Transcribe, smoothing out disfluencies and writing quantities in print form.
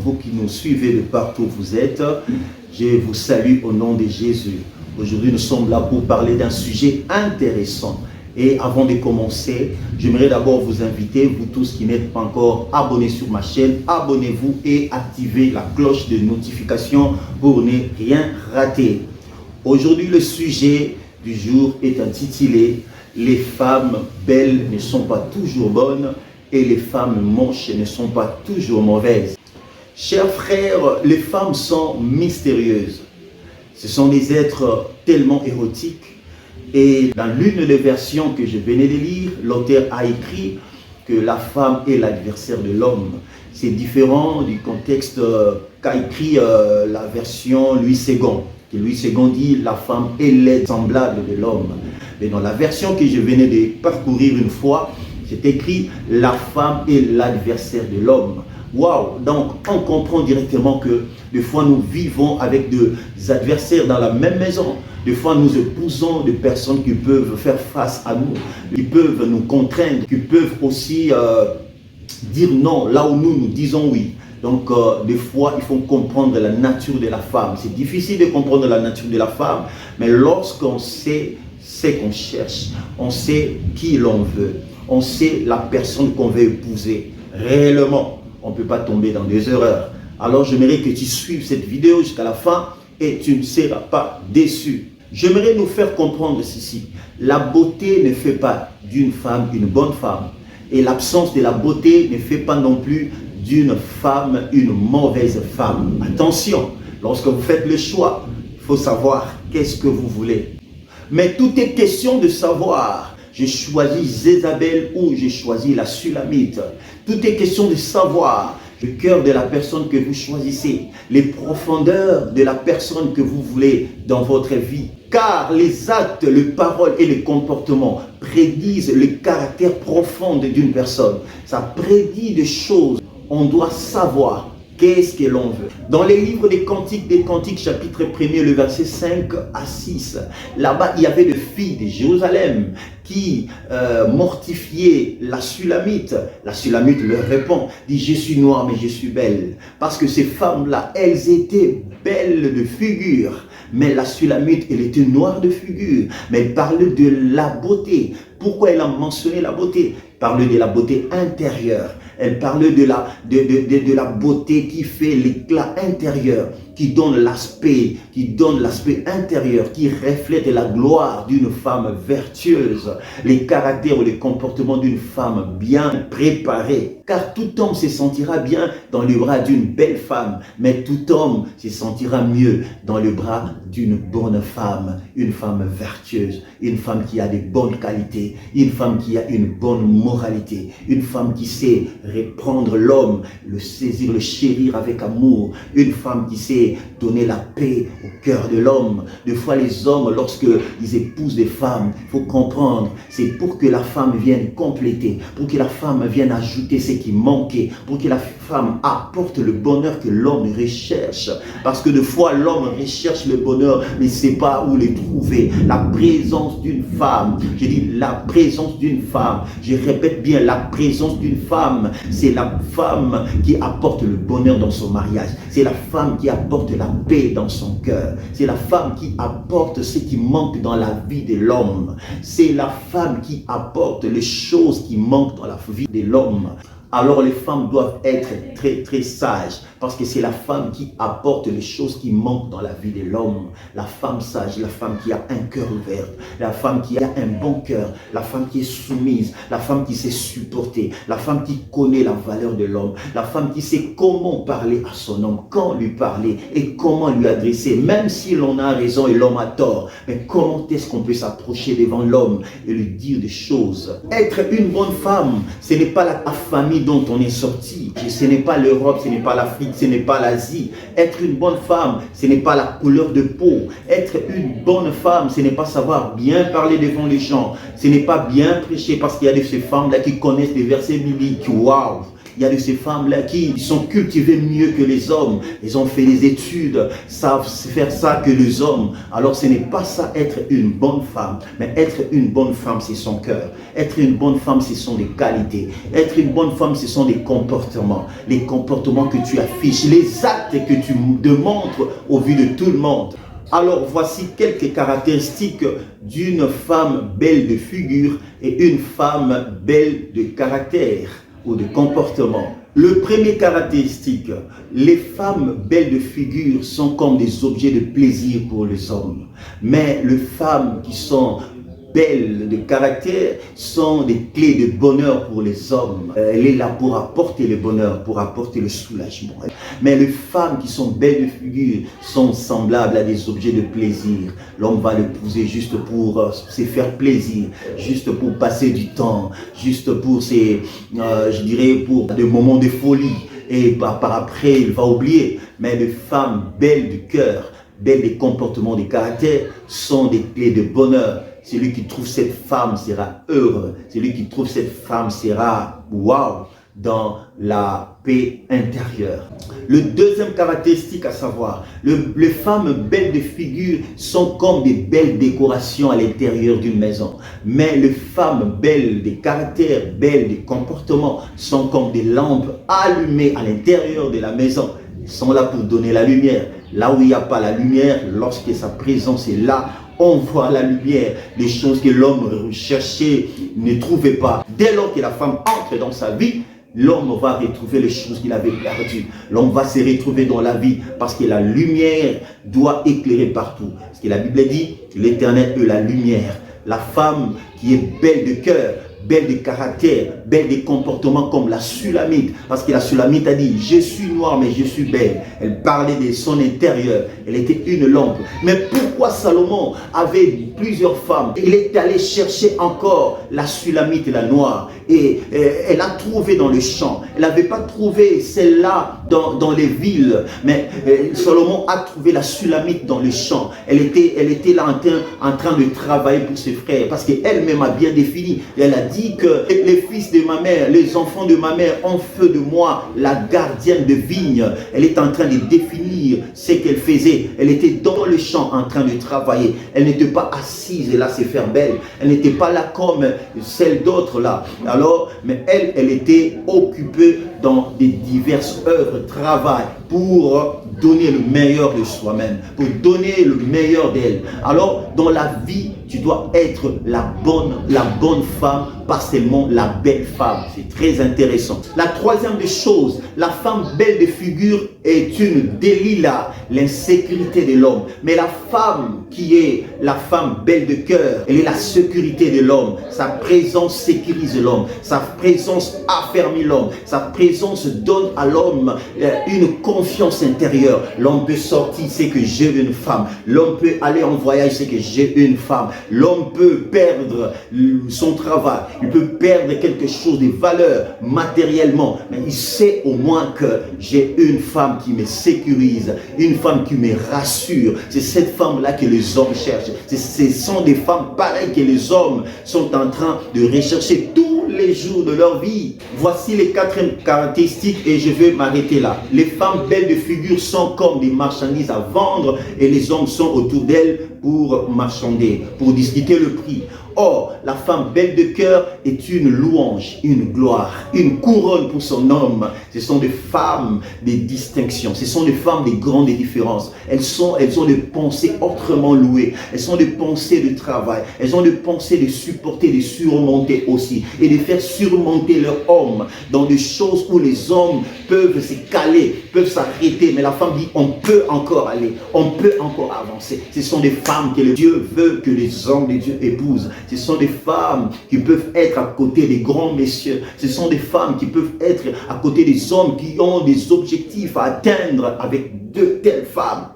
Vous qui nous suivez de partout où vous êtes, je vous salue au nom de Jésus. Aujourd'hui, nous sommes là pour parler d'un sujet intéressant. Et avant de commencer, j'aimerais d'abord vous inviter, vous tous qui n'êtes pas encore abonnés sur ma chaîne, abonnez-vous et activez la cloche de notification pour ne rien rater. Aujourd'hui, le sujet du jour est intitulé « Les femmes belles ne sont pas toujours bonnes et les femmes moches ne sont pas toujours mauvaises ». Chers frères, les femmes sont mystérieuses. Ce sont des êtres tellement érotiques. Et dans l'une des versions que je venais de lire, l'auteur a écrit que la femme est l'adversaire de l'homme. C'est différent du contexte qu'a écrit la version Louis II. Louis II dit la femme est l'aide semblable de l'homme. Mais dans la version que je venais de parcourir une fois, c'est écrit la femme est l'adversaire de l'homme. Waouh! Donc on comprend directement que des fois nous vivons avec des adversaires dans la même maison. Des fois nous épousons des personnes qui peuvent faire face à nous, qui peuvent nous contraindre, qui peuvent aussi dire non là où nous disons oui. Donc des fois il faut comprendre la nature de la femme. C'est difficile de comprendre la nature de la femme, mais lorsqu'on sait ce qu'on cherche, on sait qui l'on veut, on sait la personne qu'on veut épouser réellement, on ne peut pas tomber dans des erreurs. Alors j'aimerais que tu suives cette vidéo jusqu'à la fin et tu ne seras pas déçu. J'aimerais nous faire comprendre ceci. La beauté ne fait pas d'une femme une bonne femme. Et l'absence de la beauté ne fait pas non plus d'une femme une mauvaise femme. Attention, lorsque vous faites le choix, il faut savoir qu'est-ce que vous voulez. Mais tout est question de savoir. J'ai choisi Jézabel ou j'ai choisi la Sulamite. Tout est question de savoir le cœur de la personne que vous choisissez, les profondeurs de la personne que vous voulez dans votre vie. Car les actes, les paroles et les comportements prédisent le caractère profond d'une personne. Ça prédit des choses. On doit savoir qu'est-ce que l'on veut. Dans les livres des Cantiques, chapitre 1er, le verset 5 à 6, là-bas, il y avait des filles de Jérusalem qui mortifiaient la Sulamite. La Sulamite leur répond, dit « Je suis noire, mais je suis belle. » Parce que ces femmes-là, elles étaient belles de figure. Mais la Sulamite, elle était noire de figure. Mais elle parlait de la beauté. Pourquoi elle a mentionné la beauté? Elle parlait de la beauté intérieure. Elle parlait de la beauté qui fait l'éclat intérieur, qui donne l'aspect intérieur, qui reflète la gloire d'une femme vertueuse, les caractères ou les comportements d'une femme bien préparée. Car tout homme se sentira bien dans le bras d'une belle femme, mais tout homme se sentira mieux dans le bras d'une bonne femme, une femme vertueuse, une femme qui a de bonnes qualités, une femme qui a une bonne moralité, une femme qui sait reprendre l'homme, le saisir, le chérir avec amour, une femme qui sait donner la paix au cœur de l'homme. Des fois les hommes, lorsqu'ils épousent des femmes, il faut comprendre, c'est pour que la femme vienne compléter, pour que la femme vienne ajouter ce qui manquait, pour que la femme apporte le bonheur que l'homme recherche. Parce que des fois l'homme recherche le bonheur, mais ne sait pas où le trouver. La présence d'une femme, je dis la présence d'une femme, je répète bien, la présence d'une femme, c'est la femme qui apporte le bonheur dans son mariage. C'est la femme qui apporte la paix dans son cœur. C'est la femme qui apporte ce qui manque dans la vie de l'homme. C'est la femme qui apporte les choses qui manquent dans la vie de l'homme. Alors les femmes doivent être très très sages, parce que c'est la femme qui apporte les choses qui manquent dans la vie de l'homme. La femme sage, la femme qui a un cœur ouvert, la femme qui a un bon cœur, la femme qui est soumise, la femme qui sait supporter, la femme qui connaît la valeur de l'homme, la femme qui sait comment parler à son homme, quand lui parler et comment lui adresser, même si l'on a raison et l'homme a tort. Mais comment est-ce qu'on peut s'approcher devant l'homme et lui dire des choses? Être une bonne femme, ce n'est pas la famille dont on est sorti. Ce n'est pas l'Europe, ce n'est pas l'Afrique, ce n'est pas l'Asie. Être une bonne femme, ce n'est pas la couleur de peau. Être une bonne femme, ce n'est pas savoir bien parler devant les gens. Ce n'est pas bien prêcher, parce qu'il y a de ces femmes-là qui connaissent des versets bibliques. Waouh! Il y a de ces femmes-là qui sont cultivées mieux que les hommes. Elles ont fait des études, savent faire ça que les hommes. Alors ce n'est pas ça être une bonne femme. Mais être une bonne femme, c'est son cœur. Être une bonne femme, ce sont des qualités. Être une bonne femme, ce sont des comportements. Les comportements que tu affiches, les actes que tu démontres au vu de tout le monde. Alors voici quelques caractéristiques d'une femme belle de figure et une femme belle de caractère ou de comportement. Le premier caractéristique, les femmes belles de figure sont comme des objets de plaisir pour les hommes. Mais les femmes qui sont belles de caractère sont des clés de bonheur pour les hommes. Elle est là pour apporter le bonheur, pour apporter le soulagement. Mais les femmes qui sont belles de figure sont semblables à des objets de plaisir. L'homme va l'épouser juste pour se faire plaisir, juste pour passer du temps, juste pour je dirais, pour des moments de folie. Et par après, il va oublier. Mais les femmes belles du cœur, belles des comportements, des caractères, sont des clés de bonheur. Celui qui trouve cette femme sera heureux. Celui qui trouve cette femme sera waouh dans la paix intérieure. Le deuxième caractéristique à savoir, les femmes belles de figure sont comme des belles décorations à l'intérieur d'une maison. Mais les femmes belles de caractère, belles de comportement sont comme des lampes allumées à l'intérieur de la maison. Elles sont là pour donner la lumière. Là où il n'y a pas la lumière, lorsque sa présence est là, on voit la lumière, les choses que l'homme cherchait, ne trouvait pas. Dès lors que la femme entre dans sa vie, l'homme va retrouver les choses qu'il avait perdues. L'homme va se retrouver dans la vie parce que la lumière doit éclairer partout. Parce que la Bible dit, l'Éternel est la lumière. La femme qui est belle de cœur, belle de caractère, belle de comportement comme la Sulamite. Parce que la Sulamite a dit, je suis noire mais je suis belle. Elle parlait de son intérieur. Elle était une lampe. Mais pourquoi Salomon avait plusieurs femmes? Il est allé chercher encore la Sulamite, la noire. Et elle a trouvé dans le champ. Elle n'avait pas trouvé celle-là dans les villes. Mais Salomon a trouvé la Sulamite dans le champ. Elle était là en train de travailler pour ses frères. Parce qu'elle-même a bien défini. Elle a dit que les fils de ma mère, les enfants de ma mère ont fait de moi la gardienne de vigne. Elle est en train de définir ce qu'elle faisait. Elle était dans le champ en train de travailler. Elle n'était pas assise là, se faire belle. Elle n'était pas là comme celle d'autres là. Alors, mais elle était occupée dans des diverses œuvres, travail pour donner le meilleur de soi-même, pour donner le meilleur d'elle. Alors, dans la vie, tu dois être la bonne femme, pas seulement la belle femme. C'est très intéressant. La troisième des choses, la femme belle de figure est une Delilah, l'insécurité de l'homme. Mais la femme qui est la femme belle de cœur, elle est la sécurité de l'homme. Sa présence sécurise l'homme. Sa présence affermit l'homme. Sa présence donne à l'homme une confiance intérieure. L'homme peut sortir, c'est que j'ai une femme. L'homme peut aller en voyage, c'est que j'ai une femme. L'homme peut perdre son travail. Il peut perdre quelque chose de valeur matériellement. Mais il sait au moins que j'ai une femme qui me sécurise. Une femme qui me rassure. C'est cette femme-là que les hommes cherchent. Ce sont des femmes pareilles que les hommes sont en train de rechercher tous les jours de leur vie. Voici les 4 caractéristiques et je vais m'arrêter là. Les femmes belles de figure sont comme des marchandises à vendre et les hommes sont autour d'elles pour marchander, pour discuter le prix. Or, la femme belle de cœur est une louange, une gloire, une couronne pour son homme. Ce sont des femmes des distinctions, ce sont des femmes des grandes différences. Elles ont des pensées autrement louées, elles ont des pensées de travail, elles ont des pensées de supporter, de surmonter aussi, et de faire surmonter leur homme dans des choses où les hommes peuvent se caler, peuvent s'arrêter. Mais la femme dit, on peut encore aller, on peut encore avancer. Ce sont des femmes que le Dieu veut que les hommes de Dieu épousent. Ce sont des femmes qui peuvent être à côté des grands messieurs. Ce sont des femmes qui peuvent être à côté des hommes qui ont des objectifs à atteindre avec de telles femmes.